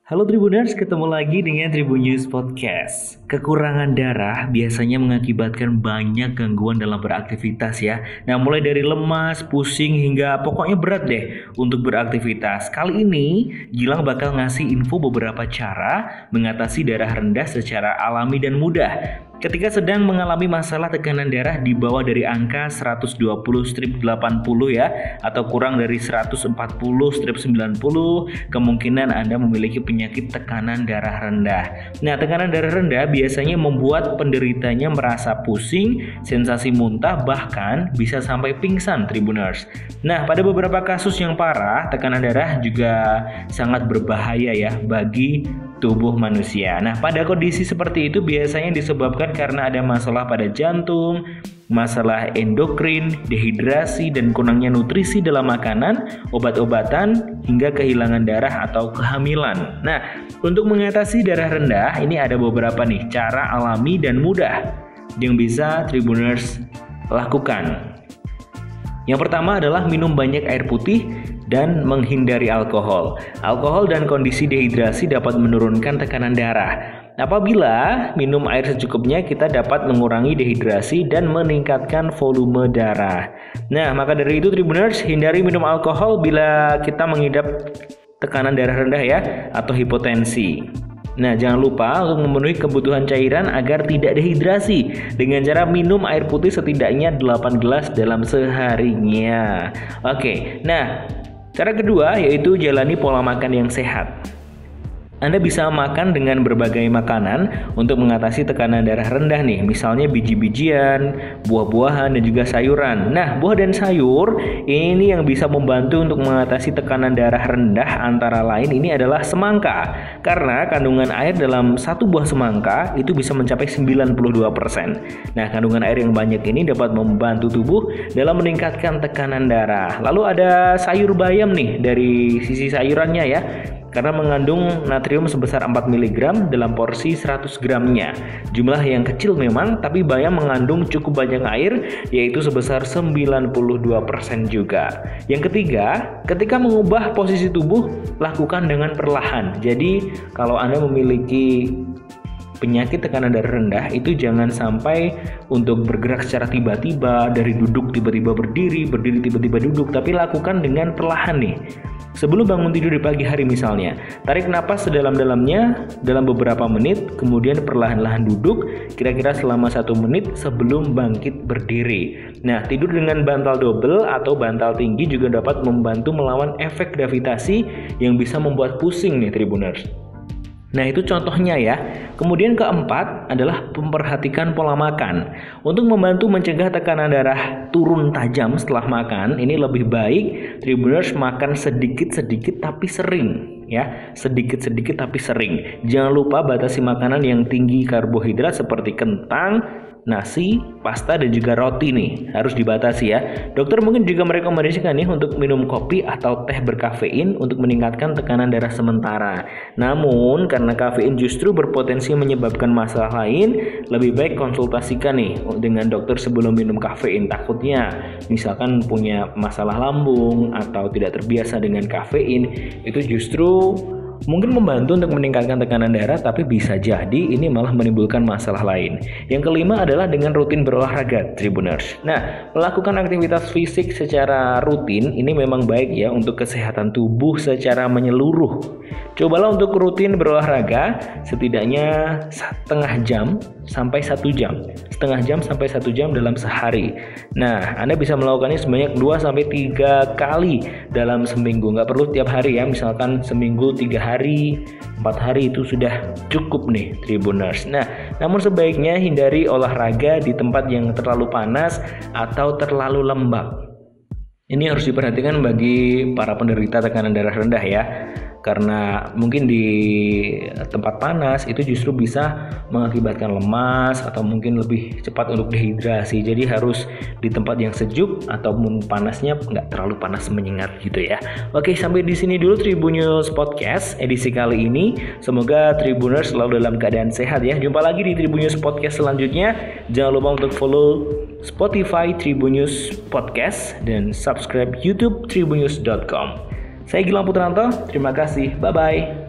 Halo Tribuners, ketemu lagi dengan Tribun News Podcast. Kekurangan darah biasanya mengakibatkan banyak gangguan dalam beraktivitas ya. Nah, mulai dari lemas, pusing, hingga pokoknya berat deh untuk beraktivitas. Kali ini, Gilang bakal ngasih info beberapa cara mengatasi darah rendah secara alami dan mudah. Ketika sedang mengalami masalah tekanan darah di bawah dari angka 120/80 ya, atau kurang dari 140/90, kemungkinan Anda memiliki penyakit tekanan darah rendah. Nah, tekanan darah rendah biasanya membuat penderitanya merasa pusing, sensasi muntah, bahkan bisa sampai pingsan, Tribuners. Nah, pada beberapa kasus yang parah, tekanan darah juga sangat berbahaya ya bagi tubuh manusia. Nah, pada kondisi seperti itu biasanya disebabkan karena ada masalah pada jantung, masalah endokrin, dehidrasi, dan kurangnya nutrisi dalam makanan, obat-obatan, hingga kehilangan darah atau kehamilan. Nah, untuk mengatasi darah rendah, ini ada beberapa nih cara alami dan mudah yang bisa Tribuners lakukan. Yang pertama adalah minum banyak air putih dan menghindari alkohol. Alkohol dan kondisi dehidrasi dapat menurunkan tekanan darah. Apabila minum air secukupnya, kita dapat mengurangi dehidrasi dan meningkatkan volume darah. Nah, maka dari itu Tribuners, hindari minum alkohol bila kita mengidap tekanan darah rendah ya, atau hipotensi. Nah, jangan lupa untuk memenuhi kebutuhan cairan agar tidak dehidrasi dengan cara minum air putih setidaknya 8 gelas dalam seharinya. Oke, nah cara kedua yaitu jalani pola makan yang sehat. Anda bisa makan dengan berbagai makanan untuk mengatasi tekanan darah rendah nih, misalnya biji-bijian, buah-buahan, dan juga sayuran. Nah, buah dan sayur ini yang bisa membantu untuk mengatasi tekanan darah rendah antara lain ini adalah semangka. Karena kandungan air dalam satu buah semangka itu bisa mencapai 92%. Nah, kandungan air yang banyak ini dapat membantu tubuh dalam meningkatkan tekanan darah. Lalu ada sayur bayam nih dari sisi sayurannya ya, karena mengandung natrium sebesar 4 mg dalam porsi 100 gramnya. Jumlah yang kecil memang, tapi bayam mengandung cukup banyak air, yaitu sebesar 92% juga. Yang ketiga, ketika mengubah posisi tubuh, lakukan dengan perlahan. Jadi, kalau Anda memiliki penyakit tekanan darah rendah, itu jangan sampai untuk bergerak secara tiba-tiba, dari duduk tiba-tiba berdiri tiba-tiba duduk, tapi lakukan dengan perlahan nih. Sebelum bangun tidur di pagi hari misalnya, tarik napas sedalam-dalamnya dalam beberapa menit, kemudian perlahan-lahan duduk kira-kira selama 1 menit sebelum bangkit berdiri. Nah, tidur dengan bantal double atau bantal tinggi juga dapat membantu melawan efek gravitasi yang bisa membuat pusing nih Tribuners. Nah, itu contohnya ya. Kemudian keempat adalah memperhatikan pola makan. Untuk membantu mencegah tekanan darah turun tajam setelah makan, ini lebih baik Tribuners makan sedikit-sedikit tapi sering ya. Sedikit-sedikit tapi sering. Jangan lupa batasi makanan yang tinggi karbohidrat seperti kentang, nasi, pasta, dan juga roti nih harus dibatasi ya. Dokter mungkin juga merekomendasikan nih untuk minum kopi atau teh berkafein untuk meningkatkan tekanan darah sementara. Namun karena kafein justru berpotensi menyebabkan masalah lain, lebih baik konsultasikan nih dengan dokter sebelum minum kafein. Takutnya misalkan punya masalah lambung atau tidak terbiasa dengan kafein, itu justru mungkin membantu untuk meningkatkan tekanan darah, tapi bisa jadi ini malah menimbulkan masalah lain. Yang kelima adalah dengan rutin berolahraga, Tribuners. Nah, melakukan aktivitas fisik secara rutin ini memang baik ya untuk kesehatan tubuh secara menyeluruh. Cobalah untuk rutin berolahraga setidaknya setengah jam sampai 1 jam. Setengah jam sampai 1 jam dalam sehari. Nah, Anda bisa melakukannya sebanyak 2-3 kali dalam seminggu. Nggak perlu tiap hari ya, misalkan seminggu 3 hari, 4 hari itu sudah cukup nih Tribuners. Nah, namun sebaiknya hindari olahraga di tempat yang terlalu panas atau terlalu lembab. Ini harus diperhatikan bagi para penderita tekanan darah rendah ya. Karena mungkin di tempat panas itu justru bisa mengakibatkan lemas atau mungkin lebih cepat untuk dehidrasi. Jadi harus di tempat yang sejuk ataupun panasnya nggak terlalu panas menyengat gitu ya. Oke, sampai di sini dulu Tribun News Podcast edisi kali ini. Semoga Tribuners selalu dalam keadaan sehat ya. Jumpa lagi di Tribun News Podcast selanjutnya. Jangan lupa untuk follow Spotify Tribun News Podcast dan subscribe YouTube tribunnews.com. Saya Gilang Putranto, terima kasih, bye-bye.